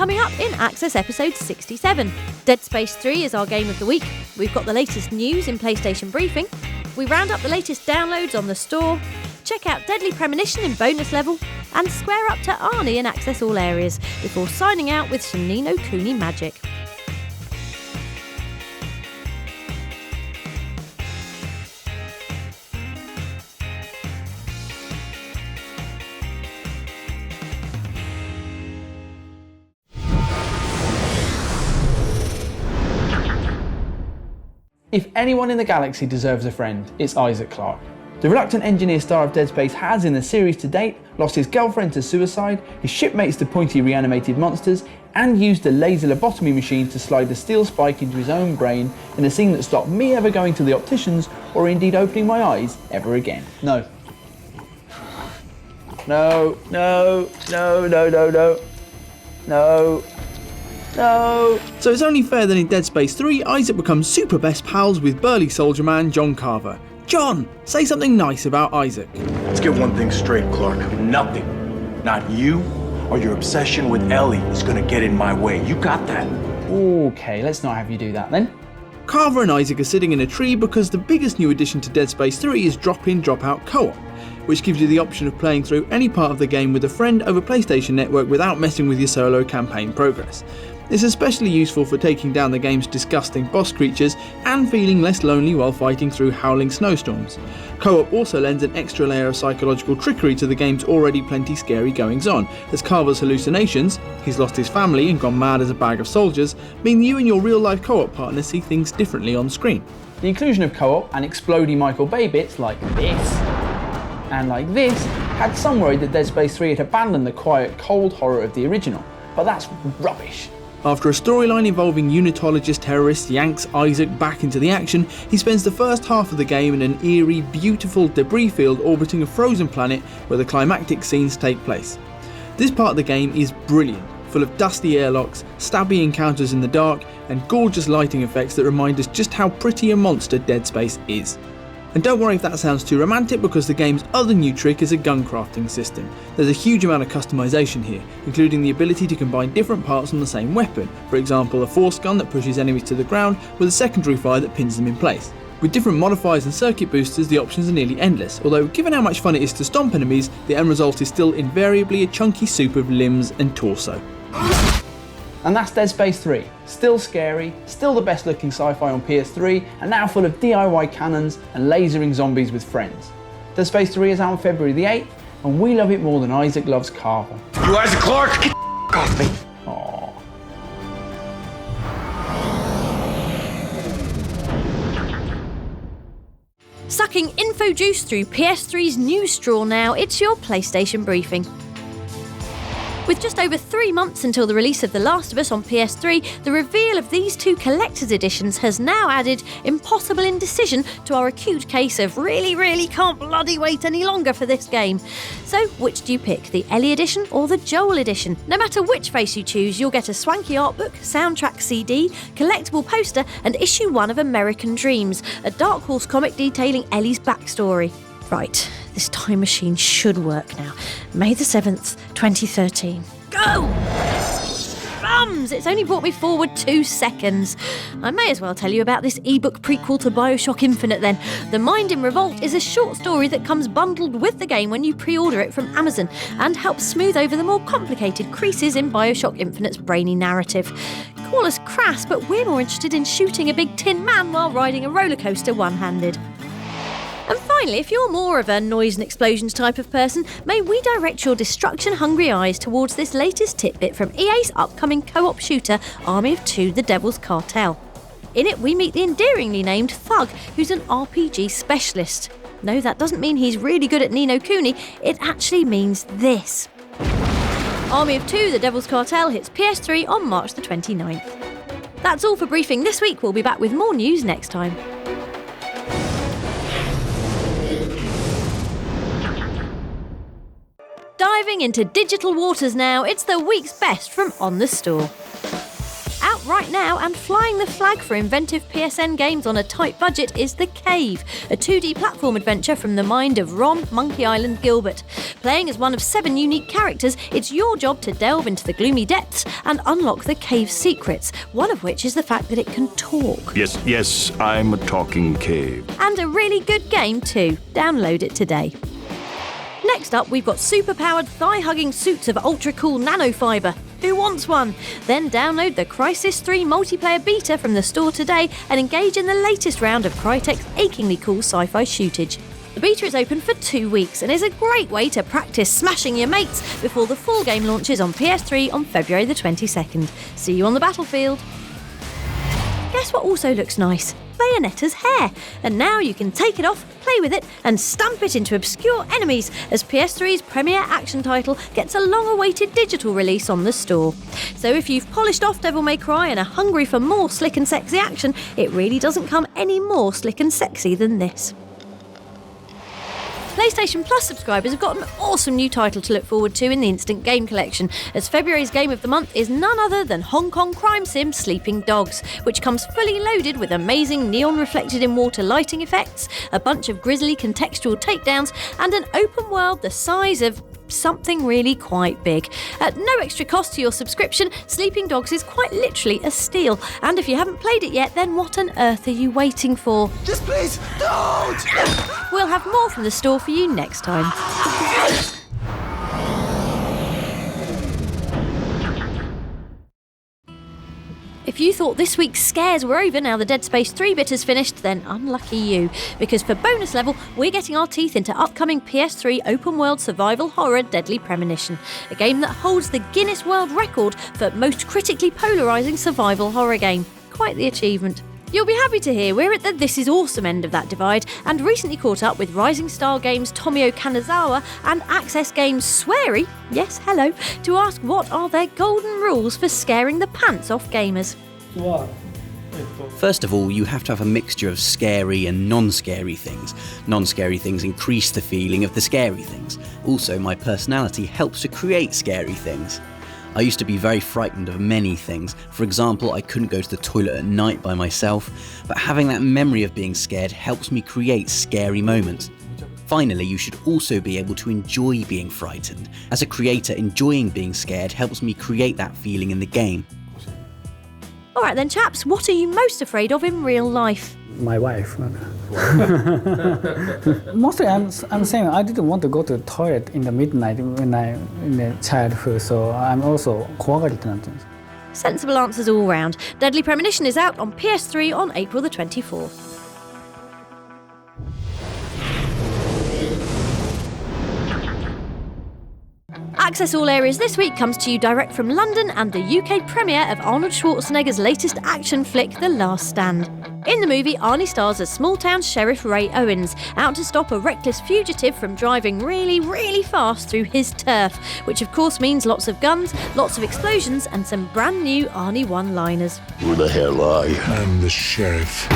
Coming up in Access episode 67, Dead Space 3 is our game of the week. We've got the latest news in PlayStation Briefing. We round up the latest downloads on the store, check out Deadly Premonition in bonus level, and square up to Arnie in Access All Areas before signing out with some Ni no Kuni magic. If anyone in the galaxy deserves a friend, it's Isaac Clarke. The reluctant engineer star of Dead Space has, in the series to date, lost his girlfriend to suicide, his shipmates to pointy reanimated monsters, and used a laser lobotomy machine to slide the steel spike into his own brain in a scene that stopped me ever going to the opticians or indeed opening my eyes ever again. No. No, no, no, no, no, no. No. No. So it's only fair that in Dead Space 3, Isaac becomes super best pals with burly soldier man John Carver. John, say something nice about Isaac. Let's get one thing straight, Clark. Nothing, not you or your obsession with Ellie, is gonna get in my way. You got that? Okay, let's not have you do that then. Carver and Isaac are sitting in a tree because the biggest new addition to Dead Space 3 is drop-in, drop-out co-op, which gives you the option of playing through any part of the game with a friend over PlayStation Network without messing with your solo campaign progress. It's especially useful for taking down the game's disgusting boss creatures and feeling less lonely while fighting through howling snowstorms. Co-op also lends an extra layer of psychological trickery to the game's already plenty scary goings-on, as Carver's hallucinations, he's lost his family and gone mad as a bag of soldiers, mean you and your real-life co-op partner see things differently on screen. The inclusion of co-op and explodey Michael Bay bits like this and like this had some worry that Dead Space 3 had abandoned the quiet, cold horror of the original, but that's rubbish. After a storyline involving unitologist terrorists yanks Isaac back into the action, he spends the first half of the game in an eerie, beautiful debris field orbiting a frozen planet where the climactic scenes take place. This part of the game is brilliant, full of dusty airlocks, stabby encounters in the dark, and gorgeous lighting effects that remind us just how pretty a monster Dead Space is. And don't worry if that sounds too romantic, because the game's other new trick is a gun crafting system. There's a huge amount of customization here, including the ability to combine different parts on the same weapon, for example a force gun that pushes enemies to the ground with a secondary fire that pins them in place. With different modifiers and circuit boosters, the options are nearly endless, although given how much fun it is to stomp enemies, the end result is still invariably a chunky soup of limbs and torso. And that's Dead Space 3. Still scary, still the best looking sci-fi on PS3, and now full of DIY cannons and lasering zombies with friends. Dead Space 3 is out on February the 8th, and we love it more than Isaac loves Carver. You Isaac Clarke? Get the off me. Aww. Sucking info juice through PS3's news straw now, it's your PlayStation Briefing. With just over 3 months until the release of The Last of Us on PS3, the reveal of these two collector's editions has now added impossible indecision to our acute case of really can't bloody wait any longer for this game. So, which do you pick, the Ellie edition or the Joel edition? No matter which face you choose, you'll get a swanky artbook, soundtrack CD, collectible poster, and issue 1 of American Dreams, a Dark Horse comic detailing Ellie's backstory. Right, this time machine should work now. May the 7th, 2013. Go! Bums! It's only brought me forward 2 seconds. I may as well tell you about this ebook prequel to BioShock Infinite then. The Mind in Revolt is a short story that comes bundled with the game when you pre-order it from Amazon and helps smooth over the more complicated creases in BioShock Infinite's brainy narrative. Call us crass, but we're more interested in shooting a big tin man while riding a roller coaster one-handed. And finally, if you're more of a noise and explosions type of person, may we direct your destruction-hungry eyes towards this latest tidbit from EA's upcoming co-op shooter, Army of Two: The Devil's Cartel. In it, we meet the endearingly named Thug, who's an RPG specialist. No, that doesn't mean he's really good at Ni no Kuni, it actually means this. Army of Two: The Devil's Cartel hits PS3 on March the 29th. That's all for Briefing this week. We'll be back with more news next time. Diving into digital waters now, it's the week's best from On the Store. Out right now and flying the flag for inventive PSN games on a tight budget is The Cave, a 2D platform adventure from the mind of Ron Monkey Island Gilbert. Playing as one of 7 unique characters, it's your job to delve into the gloomy depths and unlock the cave's secrets, one of which is the fact that it can talk. Yes, I'm a talking cave. And a really good game too. Download it today. Next up, we've got super-powered thigh-hugging suits of ultra-cool nanofibre. Who wants one? Then download the Crysis 3 multiplayer beta from the store today and engage in the latest round of Crytek's achingly cool sci-fi shootage. The beta is open for 2 weeks and is a great way to practice smashing your mates before the full game launches on PS3 on February the 22nd. See you on the battlefield. Guess what also looks nice? Bayonetta's hair. And now you can take it off, play with it, and stamp it into obscure enemies as PS3's premier action title gets a long-awaited digital release on the store. So if you've polished off Devil May Cry and are hungry for more slick and sexy action, it really doesn't come any more slick and sexy than this. PlayStation Plus subscribers have got an awesome new title to look forward to in the Instant Game Collection, as February's game of the month is none other than Hong Kong crime sim Sleeping Dogs, which comes fully loaded with amazing neon reflected in water lighting effects, a bunch of grisly contextual takedowns, and an open world the size of something really quite big. At no extra cost to your subscription, Sleeping Dogs is quite literally a steal. And if you haven't played it yet, then what on earth are you waiting for? Just please, don't! We'll have more from the store for you next time. If you thought this week's scares were over now the Dead Space 3 bit has finished, then unlucky you, because for bonus level, we're getting our teeth into upcoming PS3 open-world survival horror Deadly Premonition, a game that holds the Guinness World Record for most critically polarising survival horror game. Quite the achievement. You'll be happy to hear we're at the This Is Awesome end of that divide, and recently caught up with Rising Star Games' Tomio Kanazawa and Access Games' Swery, yes, hello, to ask what are their golden rules for scaring the pants off gamers. First of all, you have to have a mixture of scary and non-scary things. Non-scary things increase the feeling of the scary things. Also, my personality helps to create scary things. I used to be very frightened of many things. For example, I couldn't go to the toilet at night by myself, but having that memory of being scared helps me create scary moments. Finally, you should also be able to enjoy being frightened. As a creator, enjoying being scared helps me create that feeling in the game. Alright then chaps, what are you most afraid of in real life? My wife. Mostly I'm saying I didn't want to go to the toilet in the midnight when I in the childhood, so I'm also怖がりってなってるんです. Sensible answers all round. Deadly Premonition is out on PS3 on April the 24th. Access All Areas this week comes to you direct from London and the UK premiere of Arnold Schwarzenegger's latest action flick, The Last Stand. In the movie, Arnie stars as small-town Sheriff Ray Owens, out to stop a reckless fugitive from driving really, really fast through his turf, which of course means lots of guns, lots of explosions, and some brand new Arnie one-liners. Who the hell are you? I'm the sheriff.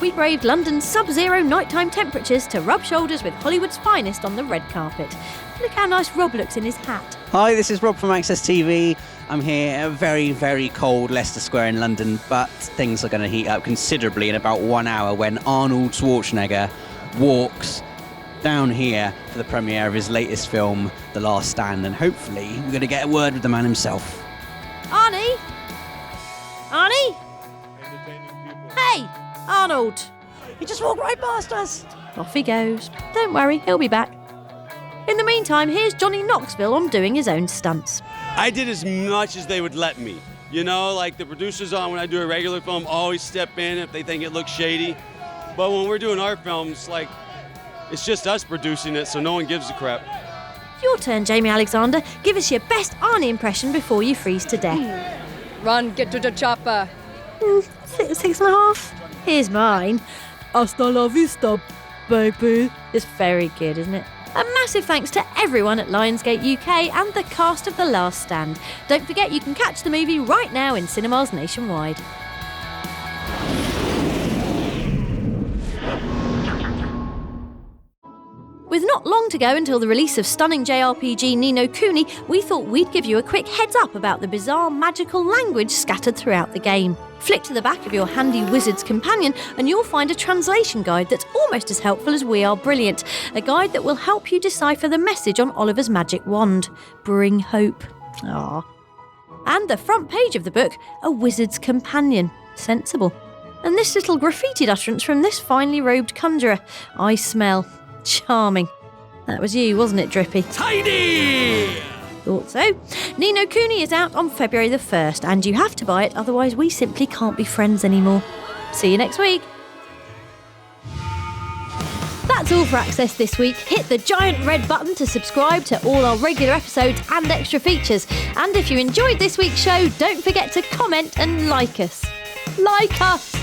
We braved London's sub-zero nighttime temperatures to rub shoulders with Hollywood's finest on the red carpet. Look how nice Rob looks in his hat. Hi, this is Rob from Access TV. I'm here at very, very cold Leicester Square in London, but things are going to heat up considerably in about 1 hour when Arnold Schwarzenegger walks down here for the premiere of his latest film, The Last Stand, and hopefully we're going to get a word with the man himself. Arnie? Arnie? Hey, Arnold. He just walked right past us. Off he goes. Don't worry, he'll be back. In the meantime, here's Johnny Knoxville on doing his own stunts. I did as much as they would let me. You know, like the producers on when I do a regular film always step in if they think it looks shady. But when we're doing our films, like, it's just us producing it, so no one gives a crap. Your turn, Jamie Alexander. Give us your best Arnie impression before you freeze to death. Run, get to the chopper. 6.5. Here's mine. Hasta la vista, baby. It's very good, isn't it? A massive thanks to everyone at Lionsgate UK and the cast of The Last Stand. Don't forget you can catch the movie right now in cinemas nationwide. With not long long to go until the release of stunning JRPG Ni no Kuni, we thought we'd give you a quick heads up about the bizarre magical language scattered throughout the game. Flick to the back of your handy Wizard's Companion and you'll find a translation guide that's almost as helpful as We Are Brilliant, a guide that will help you decipher the message on Oliver's magic wand. Bring hope. Ah. And the front page of the book, a Wizard's Companion. Sensible. And this little graffitied utterance from this finely robed conjurer. I smell. Charming. That was you, wasn't it, Drippy? Tidy! Thought so. Ni no Kuni is out on February the 1st, and you have to buy it, otherwise we simply can't be friends anymore. See you next week. That's all for Access this week. Hit the giant red button to subscribe to all our regular episodes and extra features. And if you enjoyed this week's show, don't forget to comment and like us. Like us!